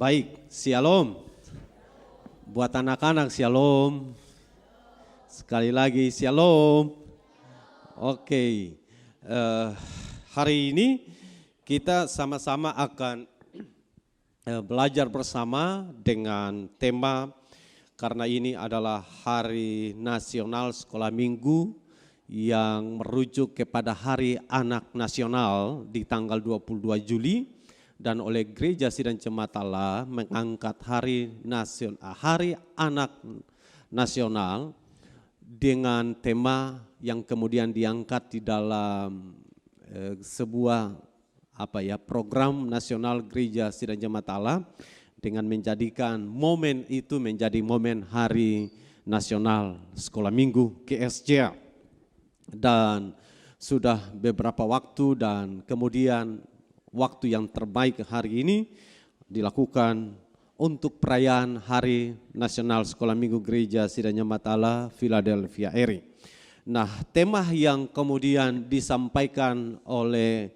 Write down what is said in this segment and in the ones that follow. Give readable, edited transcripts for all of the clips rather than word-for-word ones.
Baik, shalom. Buat anak-anak shalom. Sekali lagi shalom. Oke, hari ini kita sama-sama akan belajar bersama dengan tema, karena ini adalah Hari Nasional Sekolah Minggu yang merujuk kepada Hari Anak Nasional di tanggal 22 Juli. Dan oleh Gereja Sidang Jemaat Allah mengangkat Hari Anak Nasional dengan tema yang kemudian diangkat di dalam sebuah program nasional Gereja Sidang Jemaat Allah dengan menjadikan momen itu menjadi momen Hari Nasional Sekolah Minggu GSJ. Dan sudah beberapa waktu dan kemudian waktu yang terbaik hari ini dilakukan untuk perayaan Hari Nasional Sekolah Minggu Gereja Sidang Jemaat Allah Philadelphia Eri. Nah, tema yang kemudian disampaikan oleh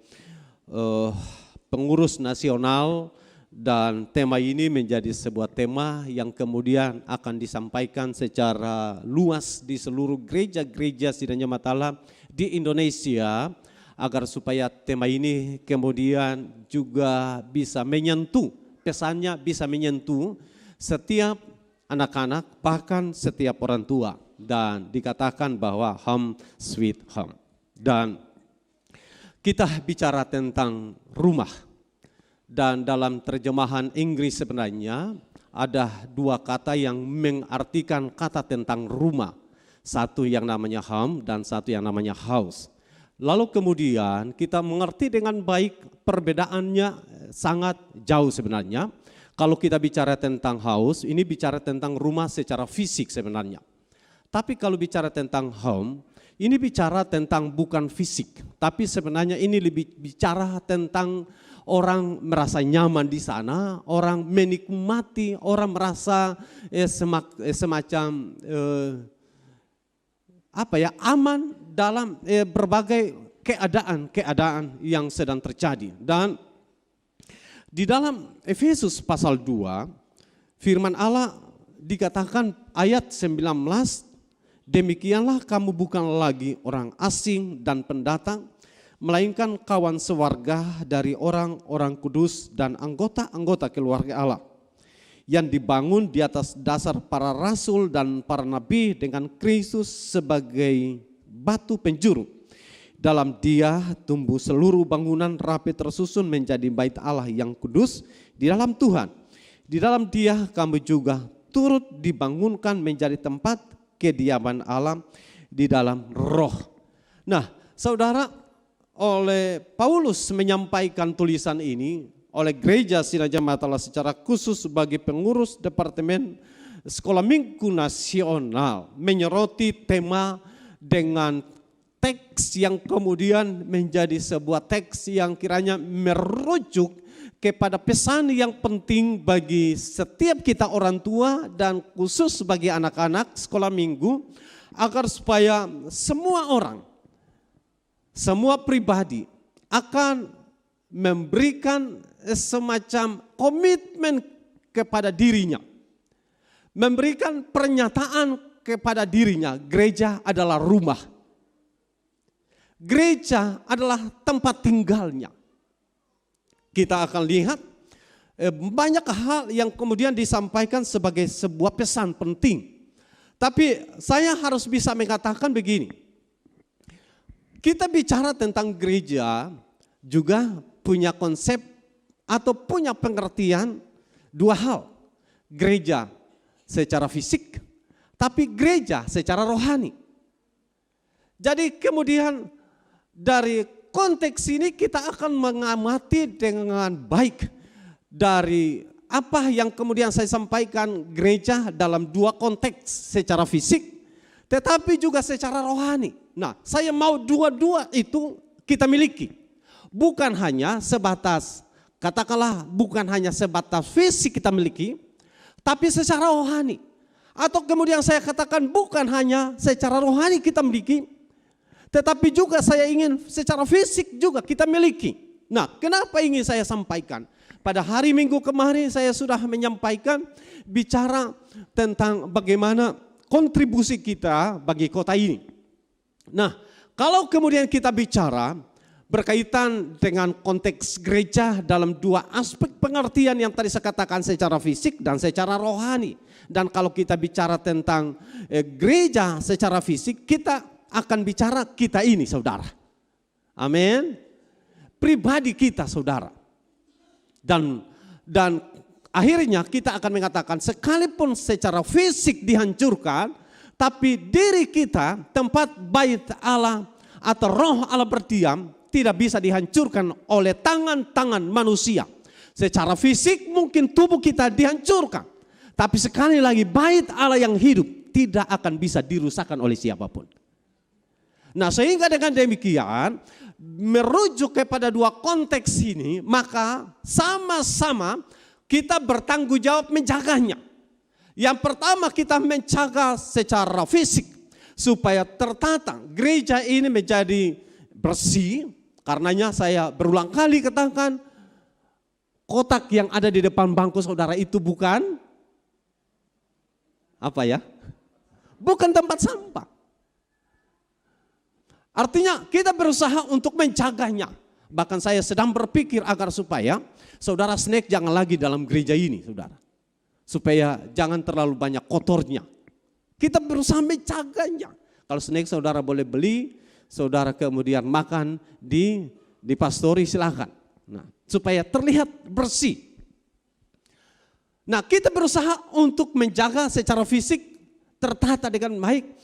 pengurus nasional, dan tema ini menjadi sebuah tema yang kemudian akan disampaikan secara luas di seluruh gereja-gereja Sidang Jemaat Allah di Indonesia, agar supaya tema ini kemudian juga bisa menyentuh, pesannya bisa menyentuh setiap anak-anak, bahkan setiap orang tua. Dan dikatakan bahwa home sweet home. Dan kita bicara tentang rumah. Dan dalam terjemahan Inggris sebenarnya ada dua kata yang mengartikan kata tentang rumah. Satu yang namanya home dan satu yang namanya house. Lalu kemudian kita mengerti dengan baik perbedaannya sangat jauh sebenarnya. Kalau kita bicara tentang house, ini bicara tentang rumah secara fisik sebenarnya. Tapi kalau bicara tentang home, ini bicara tentang bukan fisik. Tapi sebenarnya ini lebih bicara tentang orang merasa nyaman di sana, orang menikmati, orang merasa semacam aman dalam berbagai keadaan yang sedang terjadi. Dan di dalam Efesus pasal 2, firman Allah dikatakan ayat 19, demikianlah kamu bukan lagi orang asing dan pendatang, melainkan kawan sewarga dari orang-orang kudus dan anggota-anggota keluarga Allah, yang dibangun di atas dasar para rasul dan para nabi dengan Kristus sebagai batu penjuru. Dalam Dia tumbuh seluruh bangunan rapi tersusun menjadi bait Allah yang kudus di dalam Tuhan. Di dalam Dia kamu juga turut dibangunkan menjadi tempat kediaman Allah di dalam Roh. Nah, saudara, oleh Paulus menyampaikan tulisan ini oleh Gereja Sidang Jemaat Allah secara khusus sebagai pengurus Departemen Sekolah Minggu Nasional, menyoroti tema dengan teks yang kemudian menjadi sebuah teks yang kiranya merujuk kepada pesan yang penting bagi setiap kita orang tua dan khusus bagi anak-anak sekolah minggu, agar supaya semua orang, semua pribadi akan memberikan semacam komitmen kepada dirinya, memberikan pernyataan kepada dirinya, gereja adalah rumah, gereja adalah tempat tinggalnya. Kita akan lihat banyak hal yang kemudian disampaikan sebagai sebuah pesan penting. Tapi saya harus bisa mengatakan begini, kita bicara tentang gereja juga punya konsep atau punya pengertian dua hal. Gereja secara fisik, tapi gereja secara rohani. Jadi kemudian dari konteks ini kita akan mengamati dengan baik dari apa yang kemudian saya sampaikan, gereja dalam dua konteks, secara fisik tetapi juga secara rohani. Nah, saya mau dua-dua itu kita miliki. Bukan hanya sebatas, katakanlah bukan hanya sebatas fisik kita miliki, tapi secara rohani. Atau kemudian saya katakan bukan hanya secara rohani kita miliki, tetapi juga saya ingin secara fisik juga kita miliki. Nah, kenapa ingin saya sampaikan? Pada hari Minggu kemarin saya sudah menyampaikan bicara tentang bagaimana kontribusi kita bagi kota ini. Nah, kalau kemudian kita bicara berkaitan dengan konteks gereja dalam dua aspek pengertian yang tadi saya katakan, secara fisik dan secara rohani. Dan kalau kita bicara tentang gereja secara fisik, kita akan bicara kita ini, saudara. Amin. Pribadi kita, saudara. Dan akhirnya kita akan mengatakan sekalipun secara fisik dihancurkan, tapi diri kita, tempat bait Allah atau roh Allah berdiam, tidak bisa dihancurkan oleh tangan-tangan manusia. Secara fisik mungkin tubuh kita dihancurkan, tapi sekali lagi bait Allah yang hidup tidak akan bisa dirusakkan oleh siapapun. Nah, sehingga dengan demikian, merujuk kepada dua konteks ini, maka sama-sama kita bertanggung jawab menjaganya. Yang pertama, kita menjaga secara fisik supaya tertata gereja ini menjadi bersih. Karenanya saya berulang kali katakan, kotak yang ada di depan bangku saudara itu bukan apa ya? Bukan tempat sampah. Artinya kita berusaha untuk menjaganya. Bahkan saya sedang berpikir agar supaya saudara snack jangan lagi dalam gereja ini, saudara. Supaya jangan terlalu banyak kotornya. Kita berusaha menjaganya. Kalau snack saudara boleh beli, saudara kemudian makan di pastori, silakan. Nah, supaya terlihat bersih. Nah, kita berusaha untuk menjaga secara fisik tertata dengan baik.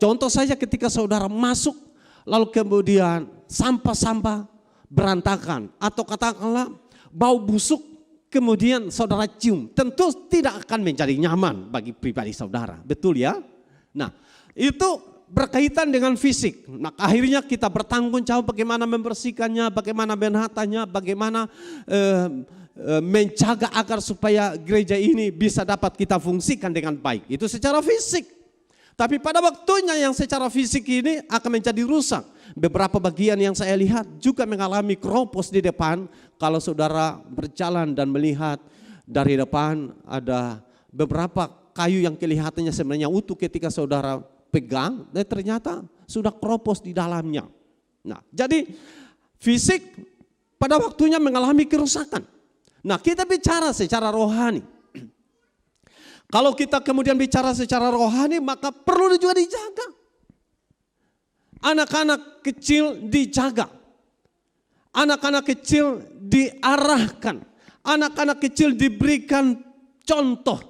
Contoh saja ketika saudara masuk, lalu kemudian sampah-sampah berantakan atau katakanlah bau busuk kemudian saudara cium, tentu tidak akan menjadi nyaman bagi pribadi saudara, betul ya? Nah, itu berkaitan dengan fisik. Nah, akhirnya kita bertanggung jawab bagaimana membersihkannya, bagaimana menatanya, bagaimana menjaga agar supaya gereja ini bisa dapat kita fungsikan dengan baik. Itu secara fisik. Tapi pada waktunya yang secara fisik ini akan menjadi rusak. Beberapa bagian yang saya lihat juga mengalami keropos di depan. Kalau saudara berjalan dan melihat dari depan ada beberapa kayu yang kelihatannya sebenarnya utuh ketika saudara pegang, dan ternyata sudah keropos di dalamnya. Nah, jadi fisik pada waktunya mengalami kerusakan. Nah, kita bicara secara rohani. Kalau kita kemudian bicara secara rohani, maka perlu juga dijaga. Anak-anak kecil dijaga. Anak-anak kecil diarahkan. Anak-anak kecil diberikan contoh.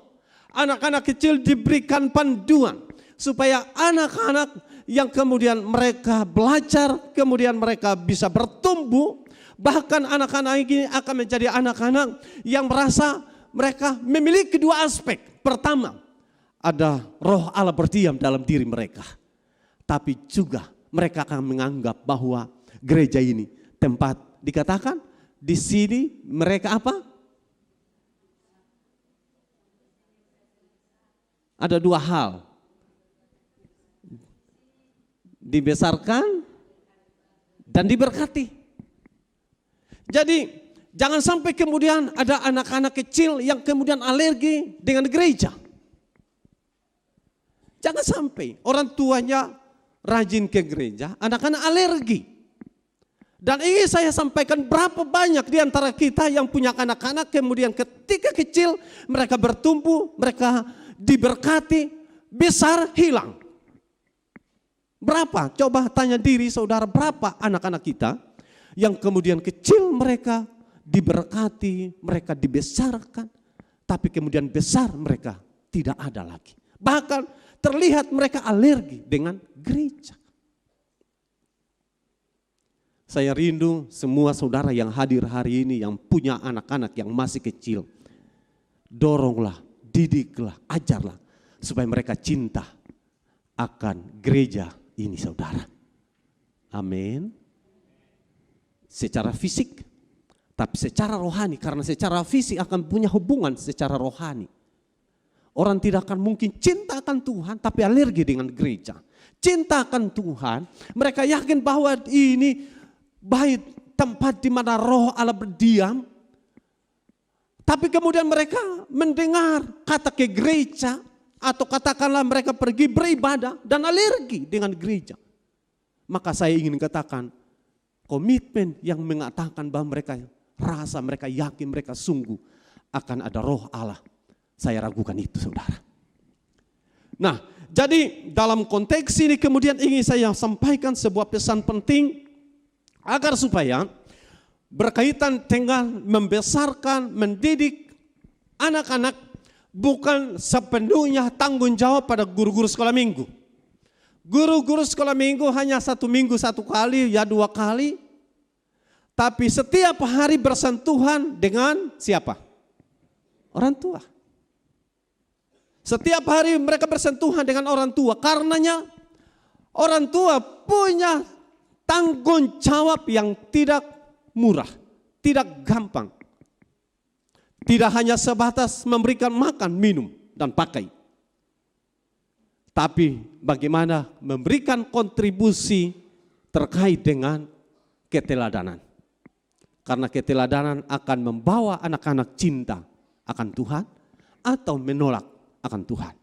Anak-anak kecil diberikan panduan. Supaya anak-anak yang kemudian mereka belajar, kemudian mereka bisa bertumbuh. Bahkan anak-anak ini akan menjadi anak-anak yang merasa mereka memiliki dua aspek. Pertama, ada roh Allah berdiam dalam diri mereka. Tapi juga mereka akan menganggap bahwa gereja ini tempat dikatakan di sini mereka apa? Ada dua hal. Dibesarkan dan diberkati. Jadi jangan sampai kemudian ada anak-anak kecil yang kemudian alergi dengan gereja. Jangan sampai orang tuanya rajin ke gereja, anak-anak alergi. Dan ini saya sampaikan berapa banyak di antara kita yang punya anak-anak kemudian ketika kecil mereka bertumbuh, mereka diberkati, besar hilang. Berapa? Coba tanya diri saudara, berapa anak-anak kita yang kemudian kecil mereka diberkati, mereka dibesarkan, tapi kemudian besar mereka tidak ada lagi. Bahkan terlihat mereka alergi dengan gereja. Saya rindu semua saudara yang hadir hari ini yang punya anak-anak yang masih kecil. Doronglah, didiklah, ajarlah supaya mereka cinta akan gereja ini saudara. Amin. Secara fisik, tapi secara rohani, karena secara fisik akan punya hubungan secara rohani. Orang tidak akan mungkin cinta akan Tuhan tapi alergi dengan gereja. Cinta akan Tuhan, mereka yakin bahwa ini bait tempat di mana roh Allah berdiam. Tapi kemudian mereka mendengar kata ke gereja, atau katakanlah mereka pergi beribadah dan alergi dengan gereja. Maka saya ingin katakan, komitmen yang mengatakan bahwa mereka rasa, mereka yakin, mereka sungguh akan ada roh Allah. Saya ragukan itu, saudara. Nah, jadi dalam konteks ini kemudian ingin saya sampaikan sebuah pesan penting agar supaya berkaitan dengan membesarkan, mendidik anak-anak bukan sepenuhnya tanggung jawab pada guru-guru sekolah minggu. Guru-guru sekolah minggu hanya 1 minggu 1 kali, ya 2 kali. Tapi setiap hari bersentuhan dengan siapa? Orang tua. Setiap hari mereka bersentuhan dengan orang tua. Karenanya orang tua punya tanggung jawab yang tidak murah, tidak gampang. Tidak hanya sebatas memberikan makan, minum, dan pakai. Tapi bagaimana memberikan kontribusi terkait dengan keteladanan. Karena keteladanan akan membawa anak-anak cinta akan Tuhan atau menolak akan Tuhan.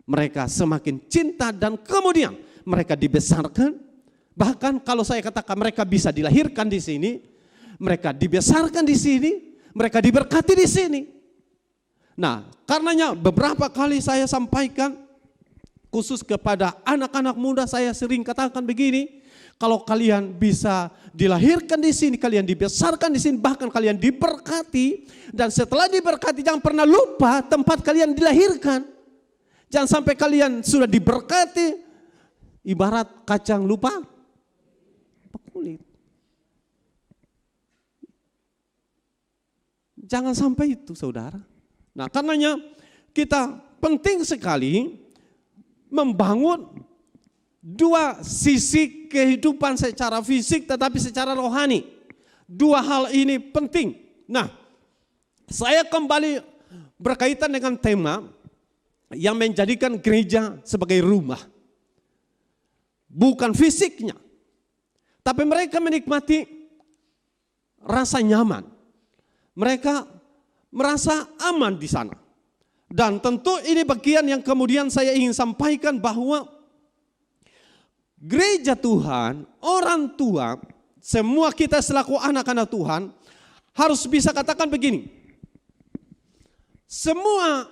Mereka semakin cinta dan kemudian mereka dibesarkan. Bahkan kalau saya katakan mereka bisa dilahirkan di sini, mereka dibesarkan di sini, mereka diberkati di sini. Nah, karenanya beberapa kali saya sampaikan khusus kepada anak-anak muda, saya sering katakan begini, kalau kalian bisa dilahirkan di sini, kalian dibesarkan di sini, bahkan kalian diberkati, dan setelah diberkati jangan pernah lupa tempat kalian dilahirkan. Jangan sampai kalian sudah diberkati, ibarat kacang lupa kulit. Jangan sampai itu, saudara. Nah, karenanya kita penting sekali membangun 2 sisi kehidupan secara fisik tetapi secara rohani. 2 hal ini penting. Nah, saya kembali berkaitan dengan tema yang menjadikan gereja sebagai rumah. Bukan fisiknya, tapi mereka menikmati rasa nyaman. Mereka merasa aman di sana. Dan tentu ini bagian yang kemudian saya ingin sampaikan bahwa gereja Tuhan, orang tua, semua kita selaku anak-anak Tuhan harus bisa katakan begini. Semua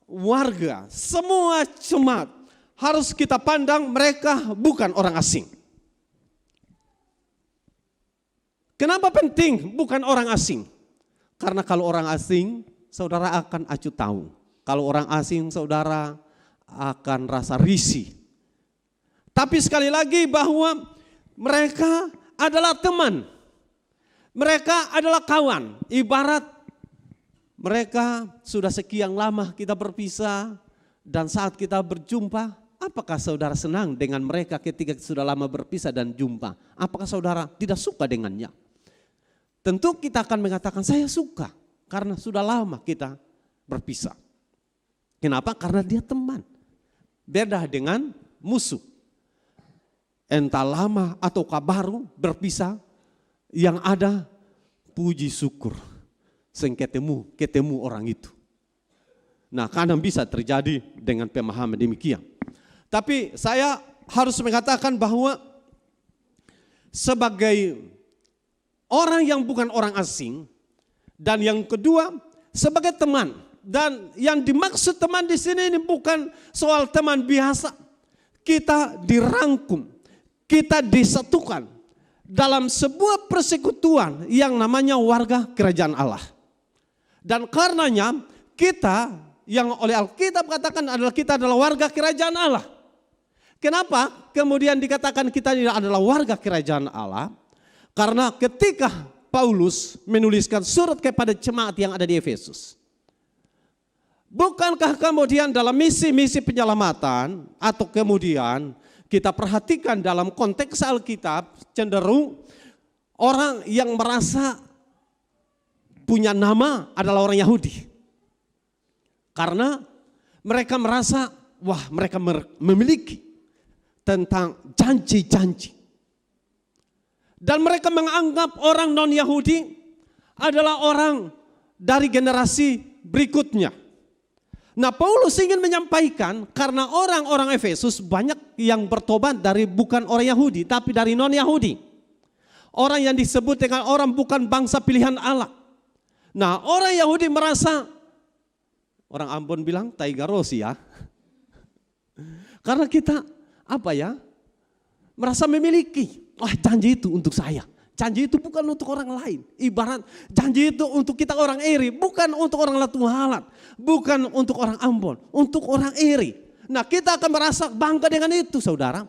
warga, semua jemaat harus kita pandang mereka bukan orang asing. Kenapa penting bukan orang asing? Karena kalau orang asing, saudara akan acuh tahu. Kalau orang asing, saudara akan rasa risih. Tapi sekali lagi bahwa mereka adalah teman. Mereka adalah kawan. Ibarat mereka sudah sekian lama kita berpisah. Dan saat kita berjumpa, apakah saudara senang dengan mereka ketika sudah lama berpisah dan jumpa? Apakah saudara tidak suka dengannya? Tentu kita akan mengatakan saya suka. Karena sudah lama kita berpisah. Kenapa? Karena dia teman. Beda dengan musuh. Entah lama atau baru berpisah, yang ada puji syukur. Ketemu orang itu. Nah, kadang bisa terjadi dengan pemahaman demikian. Tapi saya harus mengatakan bahwa sebagai orang yang bukan orang asing, dan yang kedua sebagai teman. Dan yang dimaksud teman di sini ini bukan soal teman biasa. Kita dirangkum, kita disatukan dalam sebuah persekutuan yang namanya warga kerajaan Allah. Dan karenanya kita yang oleh Alkitab katakan adalah kita adalah warga kerajaan Allah. Kenapa kemudian dikatakan kita adalah warga kerajaan Allah? Karena ketika Paulus menuliskan surat kepada jemaat yang ada di Efesus, bukankah kemudian dalam misi-misi penyelamatan atau kemudian kita perhatikan dalam konteks Alkitab cenderung orang yang merasa punya nama adalah orang Yahudi. Karena mereka merasa wah mereka memiliki tentang janji-janji. Dan mereka menganggap orang non-Yahudi adalah orang dari generasi berikutnya. Nah, Paulus ingin menyampaikan karena orang-orang Efesus banyak yang bertobat dari bukan orang Yahudi tapi dari non-Yahudi. Orang yang disebut dengan orang bukan bangsa pilihan Allah. Nah, orang Yahudi merasa, orang Ambon bilang taigarosi ya. Karena kita merasa memiliki. Janji itu untuk saya. Janji itu bukan untuk orang lain. Ibarat janji itu untuk kita orang iri, bukan untuk orang Latuhalat, bukan untuk orang Ambon, untuk orang iri. Nah, kita akan merasa bangga dengan itu, saudara.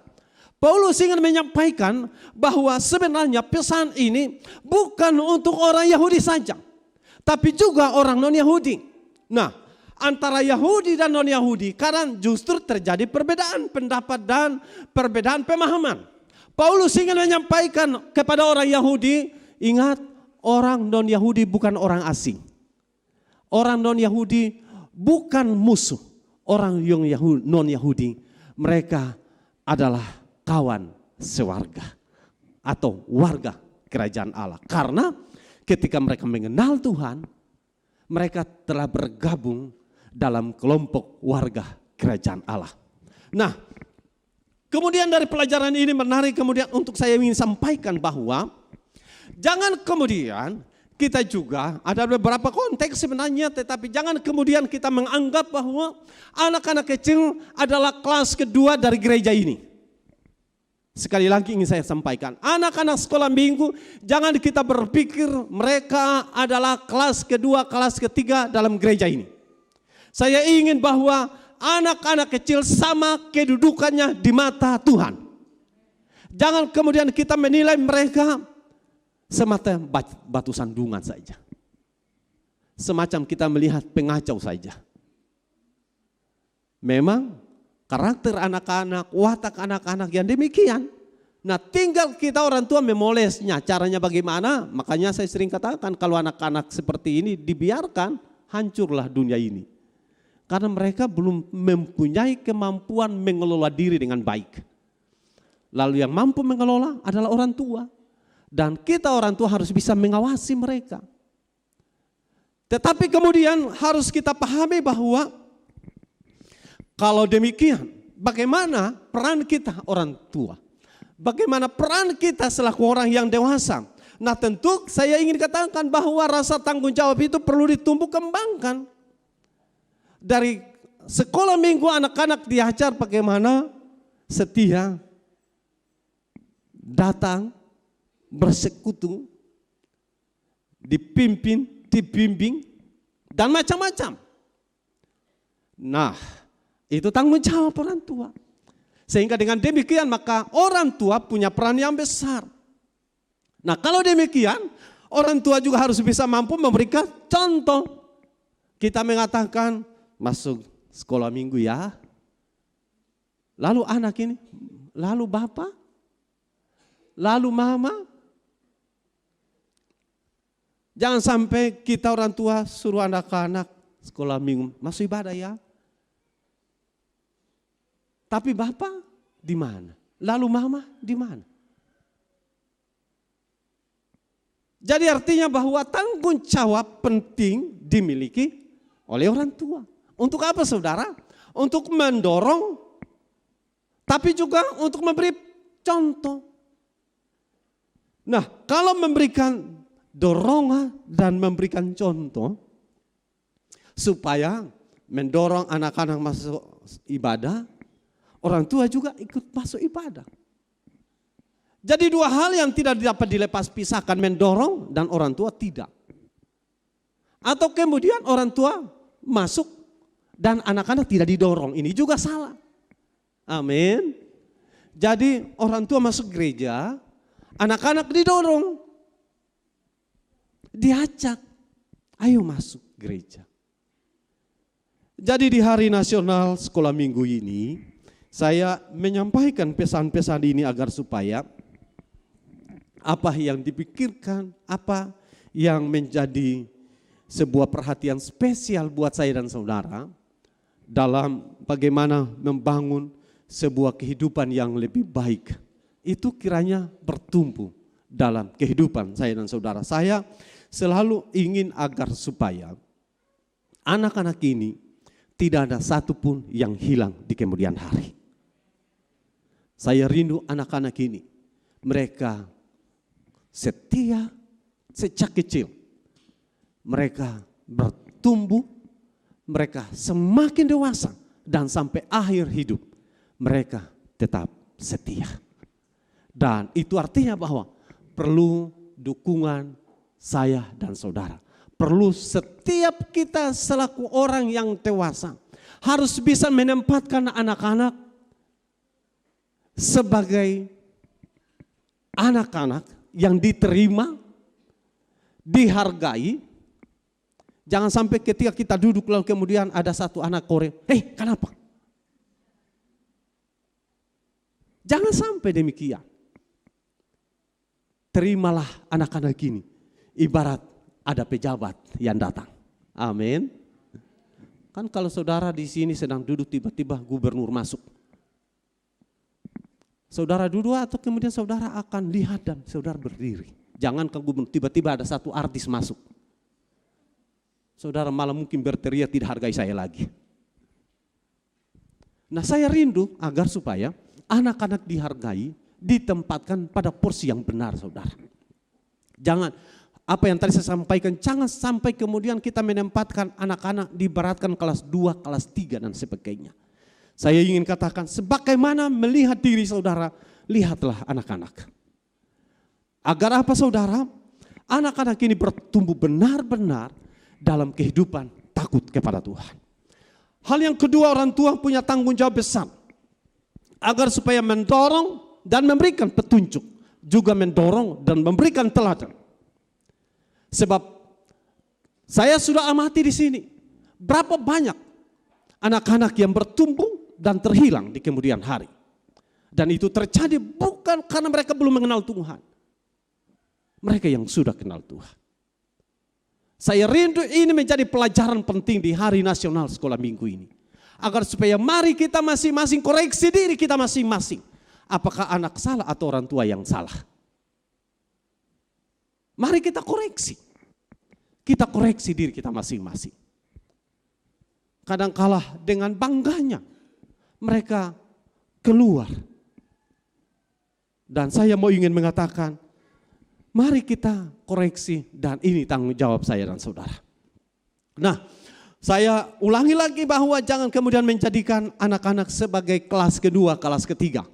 Paulus ingin menyampaikan bahwa sebenarnya pesan ini bukan untuk orang Yahudi saja, tapi juga orang non-Yahudi. Nah, antara Yahudi dan non-Yahudi kadang justru terjadi perbedaan pendapat dan perbedaan pemahaman. Paulus ingin menyampaikan kepada orang Yahudi, ingat, orang non-Yahudi bukan orang asing. Orang non-Yahudi bukan musuh. Orang yang non-Yahudi, mereka adalah kawan sewarga atau warga kerajaan Allah. Karena ketika mereka mengenal Tuhan, mereka telah bergabung dalam kelompok warga kerajaan Allah. Nah, kemudian dari pelajaran ini menarik kemudian untuk saya ingin sampaikan bahwa jangan kemudian kita juga ada beberapa konteks sebenarnya, tetapi jangan kemudian kita menganggap bahwa anak-anak kecil adalah kelas kedua dari gereja ini. Sekali lagi ingin saya sampaikan, anak-anak sekolah minggu jangan kita berpikir mereka adalah kelas kedua, kelas ketiga dalam gereja ini. Saya ingin bahwa anak-anak kecil sama kedudukannya di mata Tuhan. Jangan kemudian kita menilai mereka semata batu sandungan saja. Semacam kita melihat pengacau saja. Memang karakter anak-anak, watak anak-anak yang demikian. Nah, tinggal kita orang tua memolesnya. Caranya bagaimana? Makanya saya sering katakan kalau anak-anak seperti ini dibiarkan, hancurlah dunia ini. Karena mereka belum mempunyai kemampuan mengelola diri dengan baik. Lalu yang mampu mengelola adalah orang tua. Dan kita orang tua harus bisa mengawasi mereka. Tetapi kemudian harus kita pahami bahwa kalau demikian, bagaimana peran kita orang tua? Bagaimana peran kita selaku orang yang dewasa? Nah, tentu saya ingin katakan bahwa rasa tanggung jawab itu perlu ditumbuh kembangkan. Dari sekolah minggu anak-anak diajar bagaimana setia, datang, bersekutu, dipimpin, dibimbing, dan macam-macam. Nah, itu tanggung jawab orang tua. Sehingga dengan demikian maka orang tua punya peran yang besar. Nah, kalau demikian orang tua juga harus bisa mampu memberikan contoh. Kita mengatakan masuk sekolah minggu ya. Lalu anak ini, lalu bapak, lalu mama. Jangan sampai kita orang tua suruh anak-anak sekolah minggu masuk ibadah ya. Tapi bapak di mana? Lalu mama di mana? Jadi artinya bahwa tanggung jawab penting dimiliki oleh orang tua. Untuk apa saudara? Untuk mendorong, tapi juga untuk memberi contoh. Nah, kalau memberikan dorongan dan memberikan contoh, supaya mendorong anak-anak masuk ibadah, orang tua juga ikut masuk ibadah. Jadi dua hal yang tidak dapat dilepas pisahkan, mendorong dan orang tua tidak. Atau kemudian orang tua masuk dan anak-anak tidak didorong, ini juga salah. Amin. Jadi orang tua masuk gereja, anak-anak didorong, diajak, ayo masuk gereja. Jadi di hari nasional sekolah minggu ini, saya menyampaikan pesan-pesan ini agar supaya apa yang dipikirkan, apa yang menjadi sebuah perhatian spesial buat saya dan saudara dalam bagaimana membangun sebuah kehidupan yang lebih baik, itu kiranya bertumbuh dalam kehidupan saya dan saudara. Saya selalu ingin agar supaya anak-anak ini tidak ada satupun yang hilang di kemudian hari. Saya rindu anak-anak ini, mereka setia sejak kecil. Mereka bertumbuh, mereka semakin dewasa, dan sampai akhir hidup mereka tetap setia. Dan itu artinya bahwa perlu dukungan saya dan saudara. Perlu setiap kita selaku orang yang dewasa harus bisa menempatkan anak-anak sebagai anak-anak yang diterima, dihargai. Jangan sampai ketika kita duduk lalu kemudian ada satu anak korek, kenapa? Jangan sampai demikian. Terimalah anak-anak ini, ibarat ada pejabat yang datang. Amin. Kan kalau saudara di sini sedang duduk, tiba-tiba gubernur masuk. Saudara duduk atau kemudian saudara akan lihat dan saudara berdiri. Jangan ke gubernur, tiba-tiba ada satu artis masuk. Saudara malah mungkin berteriak, tidak hargai saya lagi. Nah, saya rindu agar supaya anak-anak dihargai, ditempatkan pada porsi yang benar, saudara. Jangan, apa yang tadi saya sampaikan, jangan sampai kemudian kita menempatkan anak-anak diberatkan kelas 2, kelas 3 dan sebagainya. Saya ingin katakan, sebagaimana melihat diri saudara, lihatlah anak-anak. Agar apa saudara? Anak-anak ini bertumbuh benar-benar dalam kehidupan takut kepada Tuhan. Hal yang kedua, orang tua punya tanggung jawab besar. Agar supaya mendorong dan memberikan petunjuk. Juga mendorong dan memberikan teladan. Sebab saya sudah amati di sini. Berapa banyak anak-anak yang bertumbuh dan terhilang di kemudian hari. Dan itu terjadi bukan karena mereka belum mengenal Tuhan. Mereka yang sudah kenal Tuhan. Saya rindu ini menjadi pelajaran penting di Hari Nasional Sekolah Minggu ini. Agar supaya mari kita masing-masing koreksi diri kita masing-masing. Apakah anak salah atau orang tua yang salah? Mari kita koreksi. Kita koreksi diri kita masing-masing. Kadangkala dengan bangganya mereka keluar. Dan saya mau ingin mengatakan, mari kita koreksi dan ini tanggung jawab saya dan saudara. Nah, saya ulangi lagi bahwa jangan kemudian menjadikan anak-anak sebagai kelas kedua, kelas ketiga.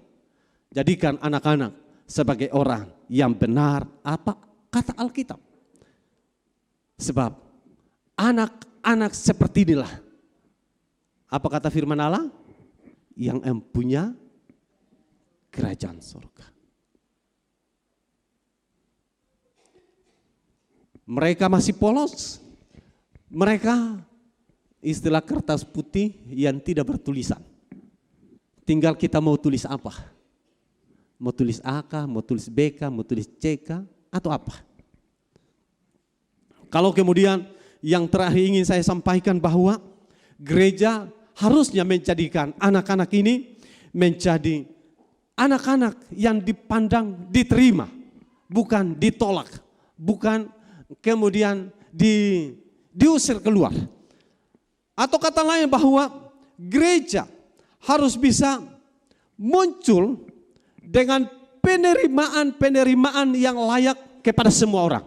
Jadikan anak-anak sebagai orang yang benar apa kata Alkitab. Sebab anak-anak seperti inilah. Apa kata firman Allah? Yang mempunyai kerajaan surga. Mereka masih polos. Mereka istilah kertas putih yang tidak bertulisan. Tinggal kita mau tulis apa? Mau tulis AK, mau tulis BK, mau tulis CK, atau apa? Kalau kemudian yang terakhir ingin saya sampaikan bahwa gereja harusnya menjadikan anak-anak ini menjadi anak-anak yang dipandang diterima, bukan ditolak, bukan kemudian diusir keluar. Atau kata lain bahwa gereja harus bisa muncul dengan penerimaan yang layak kepada semua orang.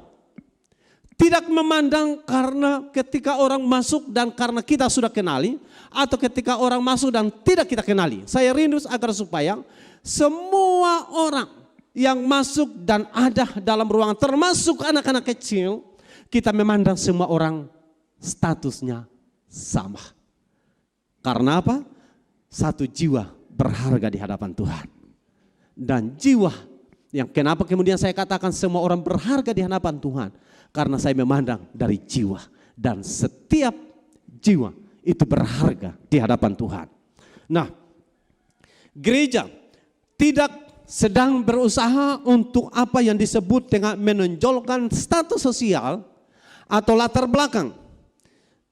Tidak memandang karena ketika orang masuk dan karena kita sudah kenali, atau ketika orang masuk dan tidak kita kenali. Saya rindu agar supaya semua orang yang masuk dan ada dalam ruangan, termasuk anak-anak kecil, kita memandang semua orang statusnya sama. Karena apa? Satu jiwa berharga di hadapan Tuhan. Dan jiwa yang kenapa kemudian saya katakan semua orang berharga di hadapan Tuhan. Karena saya memandang dari jiwa. Dan setiap jiwa itu berharga di hadapan Tuhan. Nah, gereja tidak sedang berusaha untuk apa yang disebut dengan menonjolkan status sosial atau latar belakang.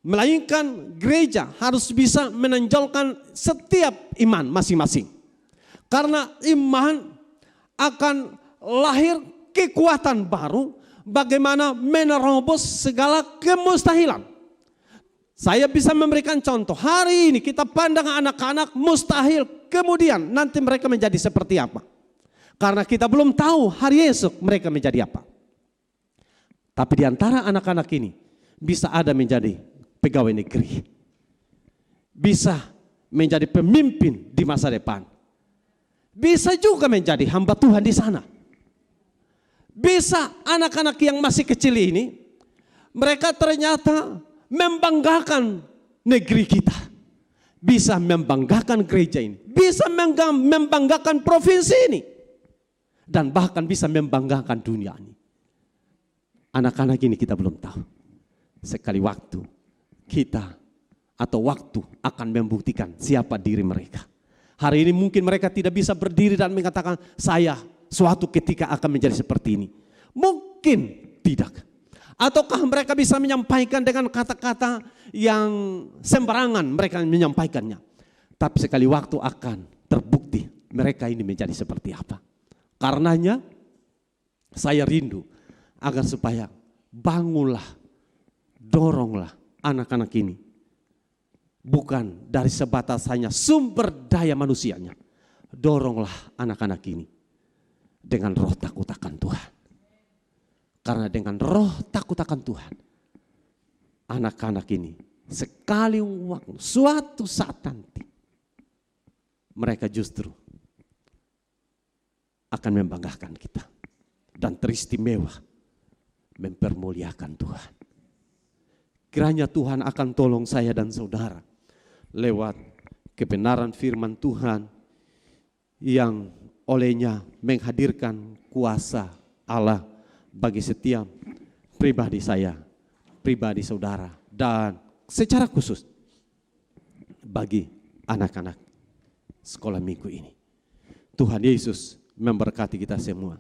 Melainkan gereja harus bisa menonjolkan setiap iman masing-masing. Karena iman akan lahir kekuatan baru bagaimana menerobos segala kemustahilan. Saya bisa memberikan contoh, hari ini kita pandang anak-anak mustahil, kemudian nanti mereka menjadi seperti apa. Karena kita belum tahu hari esok mereka menjadi apa. Tapi di antara anak-anak ini bisa ada menjadi pegawai negeri. Bisa menjadi pemimpin di masa depan. Bisa juga menjadi hamba Tuhan di sana. Bisa anak-anak yang masih kecil ini, mereka ternyata membanggakan negeri kita. Bisa membanggakan gereja ini. Bisa membanggakan provinsi ini. Dan bahkan bisa membanggakan dunia ini. Anak-anak ini kita belum tahu. Sekali waktu kita atau waktu akan membuktikan siapa diri mereka. Hari ini mungkin mereka tidak bisa berdiri dan mengatakan saya suatu ketika akan menjadi seperti ini. Mungkin tidak. Ataukah mereka bisa menyampaikan dengan kata-kata yang sembarangan mereka menyampaikannya. Tapi sekali waktu akan terbukti mereka ini menjadi seperti apa. Karenanya saya rindu agar supaya bangunlah, doronglah anak-anak ini. Bukan dari sebatas hanya sumber daya manusianya. Doronglah anak-anak ini dengan roh takut akan Tuhan. Karena dengan roh takut akan Tuhan, anak-anak ini sekali waktu, suatu saat nanti, mereka justru akan membanggakan kita. Dan teristimewa mempermuliakan Tuhan. Kiranya Tuhan akan tolong saya dan saudara lewat kebenaran firman Tuhan yang olehnya menghadirkan kuasa Allah bagi setiap pribadi saya, pribadi saudara, dan secara khusus bagi anak-anak sekolah minggu ini. Tuhan Yesus memberkati kita semua.